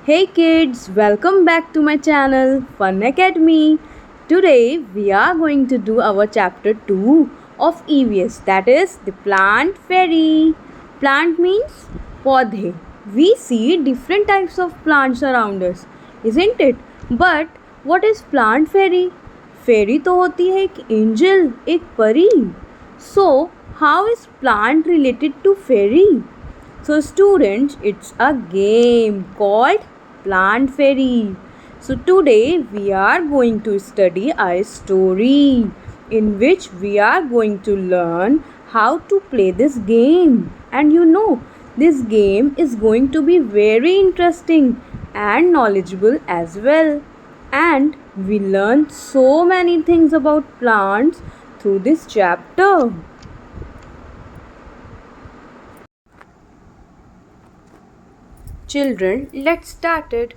Hey kids, welcome back to my channel Fun Academy. Today we are going to do our chapter 2 of EVS, that is the plant fairy. Plant means पौधे. We see different types of plants around us, isn't it? But what is plant fairy? Fairy तो होती है एक angel, एक परी. So how is plant related to fairy? So students, it's a game called Plant Fairy. So today we are going to study a story in which we are going to learn how to play this game. And this game is going to be very interesting and knowledgeable as well. And we learn so many things about plants through this chapter. Children, let's start it.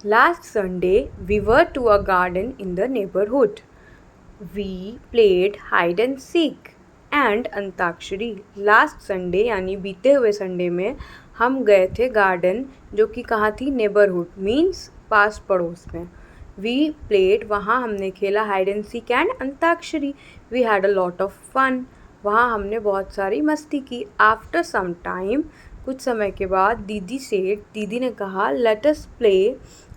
Last Sunday, we were to a garden in the neighborhood. We played hide and seek and antakshari. Last Sunday यानी बीते हुए Sunday में हम गए थे garden, जो कि कहाँ थी? नेबरहुड मीन्स पास पड़ोस में. वी प्लेड, वहाँ हमने खेला hide and seek and antakshari. We had a lot of fun. वहाँ हमने बहुत सारी मस्ती की. आफ्टर सम टाइम, कुछ समय के बाद, दीदी ने कहा let us play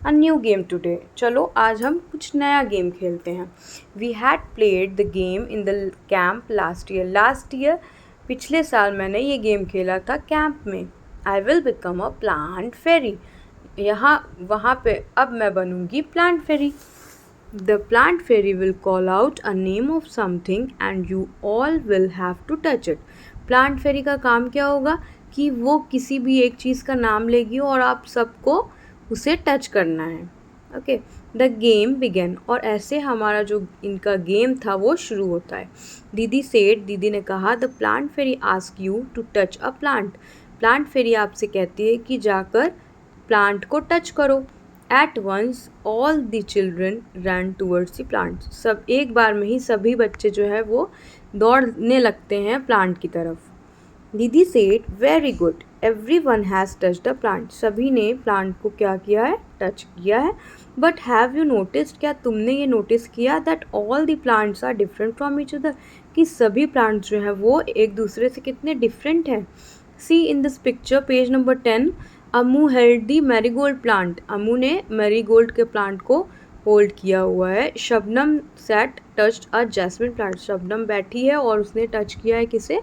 a new game today. चलो आज हम कुछ नया गेम खेलते हैं. We had played the game in the camp last year. पिछले साल मैंने ये गेम खेला था कैंप में. I will become a plant fairy. वहाँ पे अब मैं बनूंगी plant fairy. The plant fairy will call out a name of something and you all will have to touch it. Plant fairy का काम क्या होगा कि वो किसी भी एक चीज़ का नाम लेगी और आप सबको उसे टच करना है. Okay, the game began. और ऐसे हमारा जो इनका गेम था वो शुरू होता है. दीदी ने कहा the plant fairy ask you to touch a plant. Plant fairy आपसे कहती है कि जाकर प्लांट को टच करो. At once all the children ran towards the plants. सब एक बार में ही सभी बच्चे जो है वो दौड़ने लगते हैं प्लांट की तरफ. दीदी said very good, everyone has touched the plant. सभी ने प्लांट को क्या किया है? टच किया है. But have you noticed, क्या तुमने ये नोटिस किया that all the plants are different from each other? कि सभी प्लांट्स जो है वो एक दूसरे से कितने डिफरेंट हैं. See in this picture, page number 10. Amu held the marigold plant. Amu ने मैरीगोल्ड के प्लांट को होल्ड किया हुआ है. Shabnam sat touched a jasmine plant. Shabnam बैठी है और उसने टच किया है किसे?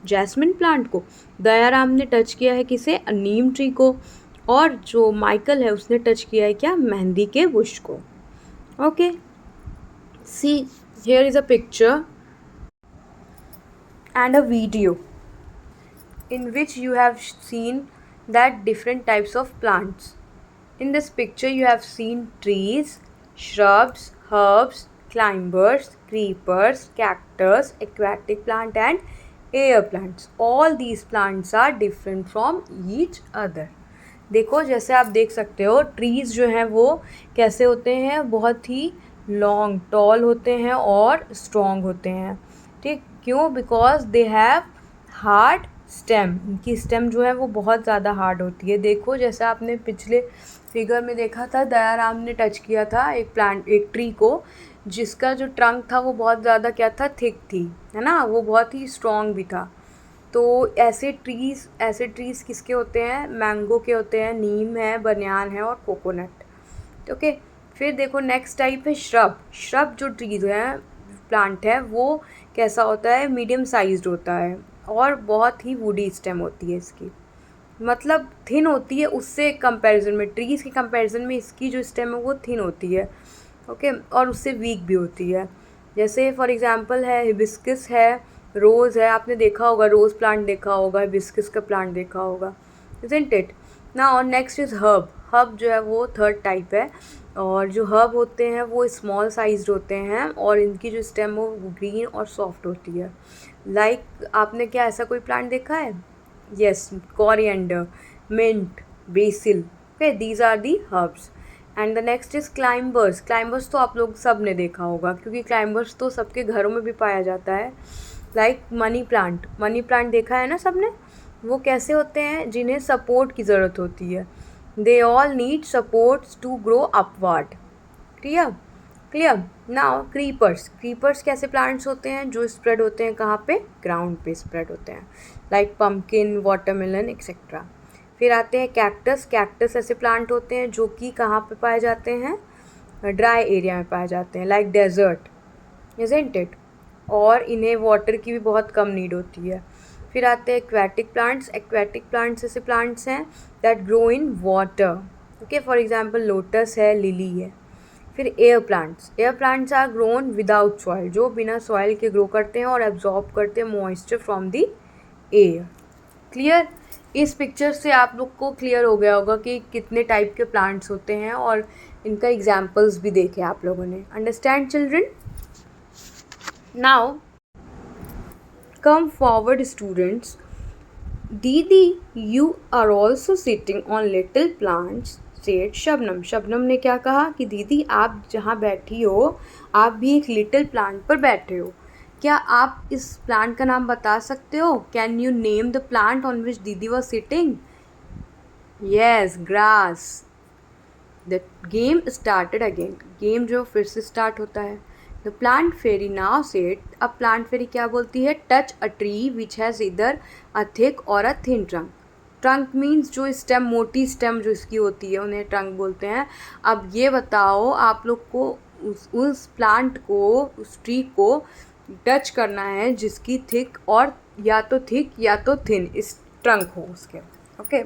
जैस्मिन प्लांट को. दयाराम ने टच किया है किसे? नीम ट्री को. और जो माइकल है उसने टच किया है क्या? मेहंदी के बुश को. Okay, see here is a picture and a video in which you have seen that different types of plants. In this picture you have seen trees, shrubs, herbs, climbers, creepers, cactus, aquatic plant and air plants. All these plants are different from each other. देखो, जैसे आप देख सकते हो trees जो हैं वो कैसे होते हैं? बहुत ही लॉन्ग टॉल होते हैं और स्ट्रॉन्ग होते हैं. ठीक, क्यों? Because they have hard stem. इनकी स्टेम जो है वो बहुत ज़्यादा हार्ड होती है. देखो, जैसे आपने पिछले फिगर में देखा था, दयाराम ने टच किया था एक ट्री को, जिसका जो ट्रंक था वो बहुत ज़्यादा क्या था? थिक थी, है ना? वो बहुत ही स्ट्रॉन्ग भी था. तो ऐसे ट्रीज़ किसके होते हैं? मैंगो के होते हैं, नीम है, बनियान है और कोकोनट. ओके, फिर देखो नेक्स्ट टाइप है श्रब जो ट्रीज़ है, प्लांट है, वो कैसा होता है? मीडियम साइज्ड होता है और बहुत ही वुडी स्टेम होती है इसकी. मतलब थिन होती है उससे कंपैरिजन में. ट्रीज़ के कंपैरिजन में इसकी जो स्टेम है वो थिन होती है. ओके, और उससे वीक भी होती है. जैसे फॉर एग्जांपल है हिबिस्कस है, रोज़ है. आपने देखा होगा, रोज़ प्लांट देखा होगा, हिबिस्कस का प्लांट देखा होगा, इजंट इट ना. और नेक्स्ट इज़ हर्ब जो है वो थर्ड टाइप है. और जो हर्ब होते हैं वो स्मॉल साइज्ड होते हैं और इनकी जो स्टेम है वो ग्रीन और सॉफ्ट होती है. लाइक आपने क्या ऐसा कोई प्लांट देखा है? Yes, coriander, mint, basil. Okay, these are the herbs. And the next is climbers तो आप लोग सब ने देखा होगा, क्योंकि क्लाइंबर्स तो सबके घरों में भी पाया जाता है. लाइक मनी प्लांट देखा है ना सबने? वो कैसे होते हैं? जिन्हें सपोर्ट की ज़रूरत होती है. They all need supports to grow upward. Clear? Clear? Now creepers. Creepers कैसे plants होते हैं जो spread होते हैं कहाँ पे? Ground पे spread होते हैं, like pumpkin, watermelon, etc. फिर आते हैं cactus. Cactus ऐसे plant होते हैं जो कि कहाँ पे पाए जाते हैं? ड्राई एरिया में पाए जाते हैं, लाइक डेजर्ट, isn't it? और इन्हें वाटर की भी बहुत कम नीड होती है. फिर आते हैं एक्वेटिक प्लांट्स. एक्वेटिक प्लांट्स ऐसे प्लांट्स हैं that grow in water. Okay, for example lotus है, लिली है. फिर air plants. Air plants are grown without soil, जो बिना सॉइल के ग्रो करते हैं और एब्जॉर्ब करते हैं moisture from the air. Clear? इस पिक्चर से आप लोग को क्लियर हो गया होगा कि कितने टाइप के प्लांट्स होते हैं और इनका एग्जाम्पल्स भी देखे आप लोगों ने. Understand children? Now come forward students. Didi, you are also sitting on little plants, said Shabnam. Shabnam ने क्या कहा कि दीदी आप जहाँ बैठी हो आप भी एक लिटिल प्लांट पर बैठे हो. क्या आप इस प्लांट का नाम बता सकते हो? Can you name the plant on which दीदी was sitting? Yes, grass. The game started again. Game जो फिर से स्टार्ट होता है. The plant fairy now said. अब प्लांट फेरी क्या बोलती है? Touch a tree which has इधर a thick or a thin trunk. Trunk means जो स्टेम, मोटी स्टेम जो इसकी होती है उन्हें ट्रंक बोलते हैं. अब ये बताओ आप लोग को उस प्लांट को, उस ट्री को टच करना है जिसकी थिक और या तो थिक या तो थिन इस ट्रंक हो उसके. Okay,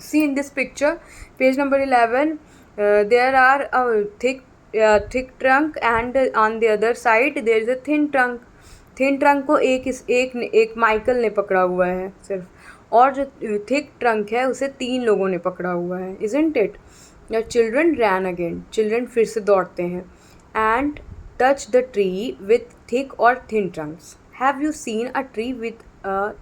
see in this picture page number 11. There are a thick trunk and on the other side there is a thin trunk. Thin trunk को एक माइकल ने पकड़ा हुआ है सिर्फ, और जो थिक ट्रंक है उसे 3 लोगों ने पकड़ा हुआ है. isn't it? The children ran again. Children फिर से दौड़ते हैं. and touch the tree with thick or thin trunks. Have you seen a tree with a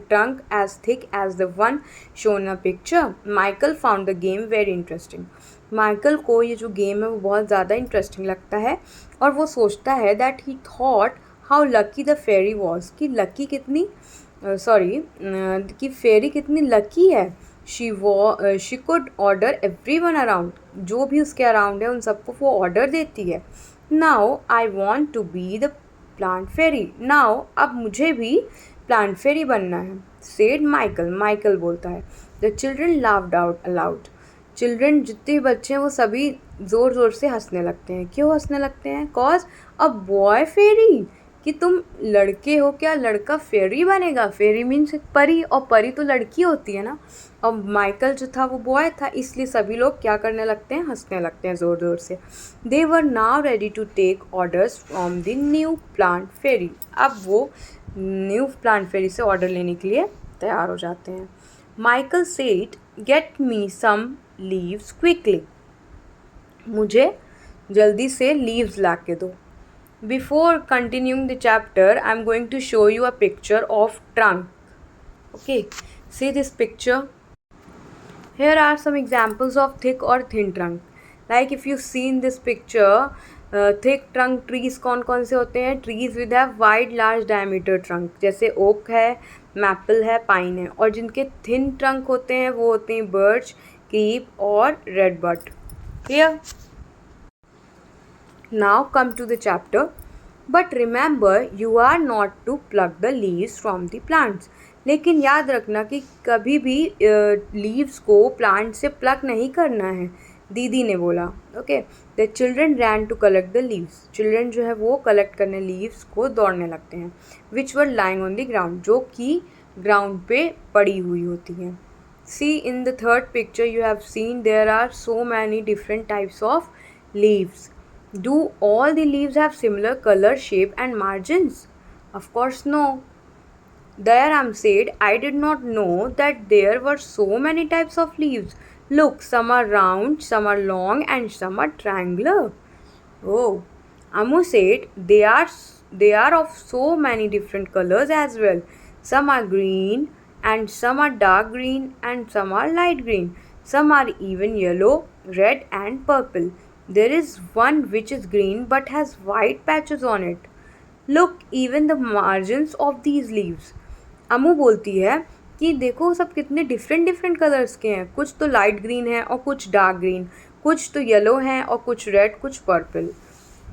trunk as thick as the one shown in a picture? Michael found the game very interesting. Michael को ये जो game है वो बहुत ज़्यादा interesting लगता है और वो सोचता है that he thought how lucky the fairy was, कि लकी कितनी कि फेरी कितनी लकी है. She could order everyone around. जो भी उसके अराउंड है उन सबको वो ऑर्डर देती है. Now I want to be the plant fairy. Now अब मुझे भी प्लांट फेरी बनना है. Said Michael. माइकल बोलता है. The children laughed out allowed. Children जितने बच्चे हैं वो सभी ज़ोर ज़ोर से हंसने लगते हैं. क्यों हंसने लगते हैं? कॉज अ बॉय फेरी, कि तुम लड़के हो क्या लड़का फेरी बनेगा. फेरी मीन्स परी, और परी तो लड़की होती है ना. अब माइकल जो था वो बॉय था, इसलिए सभी लोग क्या करने लगते हैं? हंसने लगते हैं ज़ोर ज़ोर से. They were now ready to take orders from the new plant fairy. अब वो न्यू प्लांट फेरी से ऑर्डर लेने के लिए तैयार हो जाते हैं. Michael said get me some leaves quickly. मुझे जल्दी से लीव्स ला के दो. Before continuing the chapter I am going to show you a picture of trunk. Okay, see this picture. Here are some examples of thick or thin trunk. Like if you see in this picture, thick trunk trees कौन कौन से होते हैं? Trees with have wide large diameter trunk, जैसे oak है, maple है, pine है. और जिनके thin trunk होते हैं वो होते हैं birch, keep और redbud. Clear? Now come to the chapter. But remember, you are not to pluck the leaves from the plants. लेकिन याद रखना कि कभी भी लीव्स को प्लांट से प्लक नहीं करना है, दीदी ने बोला. Okay, the children ran to collect the leaves. Children जो है वो कलेक्ट करने लीव्स को दौड़ने लगते हैं. Which were lying on the ground, जो कि ग्राउंड पे पड़ी हुई होती हैं. See in the third picture you have seen there are so many different types of leaves. Do all the leaves have similar color, shape and margins? Of course no. Dayaram said, I did not know that there were so many types of leaves. Look, some are round, some are long and some are triangular. Oh, Amu said, they are of so many different colors as well. Some are green and some are dark green and some are light green. Some are even yellow, red and purple. There is one which is green but has white patches on it. Look, even the margins of these leaves. Amu बोलती है कि देखो सब कितने different different colours के हैं, कुछ तो लाइट ग्रीन है और कुछ डार्क ग्रीन, कुछ तो येलो हैं और कुछ रेड, कुछ purple.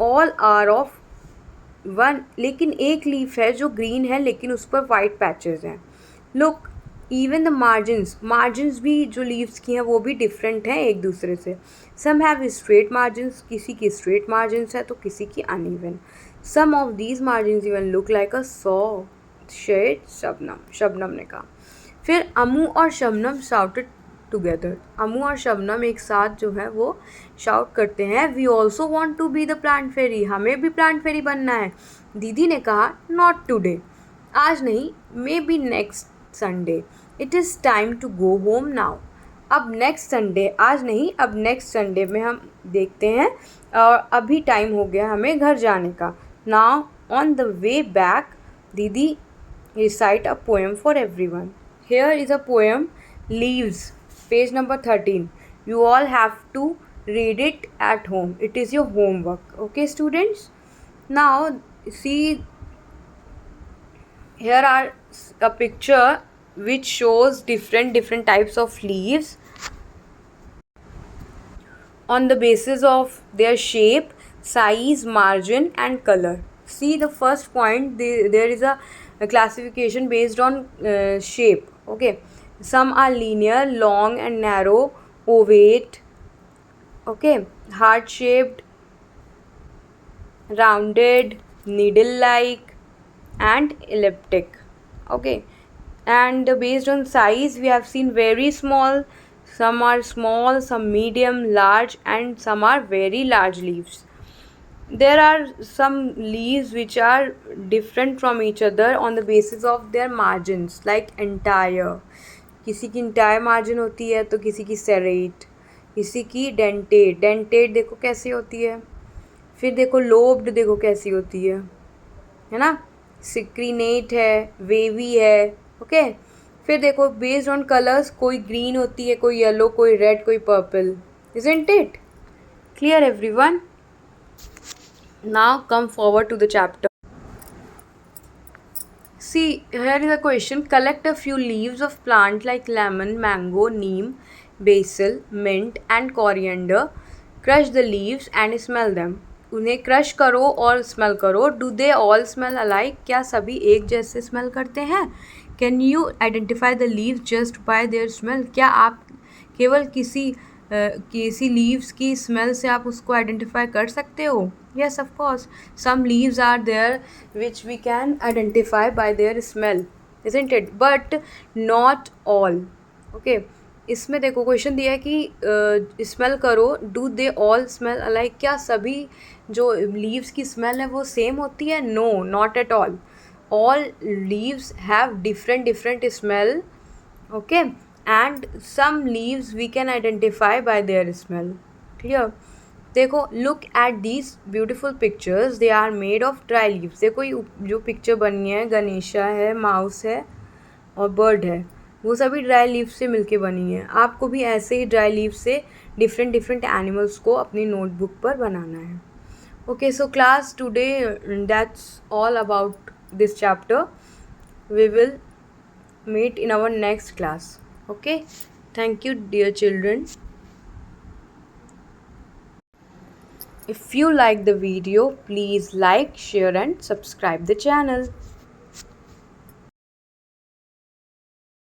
All are of one, लेकिन एक लीफ है जो ग्रीन है लेकिन उस पर वाइट पैचेस हैं। लुक इवन द मार्जिन्स भी जो लीव्स की हैं वो भी डिफरेंट हैं एक दूसरे से। सम हैव स्ट्रेट मार्जिन्स, किसी की स्ट्रेट मार्जिन्स है तो किसी की uneven. Some of these margins even look like a saw shade Shabnam ने कहा। फिर अमू और शबनम शाउटेड टुगेदर, अमू और शबनम एक साथ जो है वो शाउट करते हैं, we also want to be the plant fairy, हमें भी प्लांट फेरी बनना है। दीदी ने कहा नॉट टुडे, आज नहीं, maybe next Sunday, it is time to go home now. अब नेक्स्ट संडे, आज नहीं अब नेक्स्ट संडे में हम देखते हैं, और अभी टाइम हो गया हमें घर जाने का। Now on the way back दीदी recite a poem for everyone. Here is a poem, Leaves, page number 13. You all have to read it at home. It is your homework. Okay, students? Now, see, here are a picture which shows different types of leaves on the basis of their shape, size, margin and color. See the first point, there is a classification based on shape. Okay, some are linear, long and narrow, ovate, okay, heart shaped, rounded, needle like and elliptic. Okay, and based on size we have seen very small, some are small, some medium, large and some are very large leaves. There are some leaves which are different from each other on the basis of their margins, like entire, किसी की entire margin होती है तो किसी की serrate, किसी की dentate देखो कैसी होती है, फिर देखो lobed देखो कैसी होती है ना, सिक्रीनेट है, वेवी है। ओके, फिर देखो बेस्ड ऑन कलर्स, कोई ग्रीन होती है, कोई येलो, कोई रेड, कोई purple. Isn't it clear everyone? Now come forward to the chapter. See, here is a question. Collect a few leaves of plant like lemon, mango, neem, basil, mint and coriander. Crush the leaves and smell them. उन्हें crush करो और smell करो. Do they all smell alike, क्या सभी एक जैसे smell करते हैं? Can you identify the leaves just by their smell, क्या आप केवल किसी लीव्स की स्मेल से आप उसको आइडेंटिफाई कर सकते हो? Yes, of course. Some leaves are there which we can identify by their smell, isn't it? But not all. Okay. इसमें देखो क्वेश्चन दिया है कि स्मेल करो, do they all smell alike, क्या सभी जो लीव्स की स्मेल है वो सेम होती है? No, not at all. All leaves have different smell. Okay, and some leaves we can identify by their smell. Clear? देखो, look at these beautiful pictures, they are made of dry leaves. देखो ये जो picture बनी है, गणेशा है, mouse है और bird है, वो सभी ड्राई लीव्स से मिलके बनी है. आपको भी ऐसे ही ड्राई लीव्स से डिफरेंट एनिमल्स को अपनी नोटबुक पर बनाना है. Okay, so class today that's all about this chapter. We will meet in our next class. Okay, thank you dear children. If you like the video, please like, share and subscribe the channel.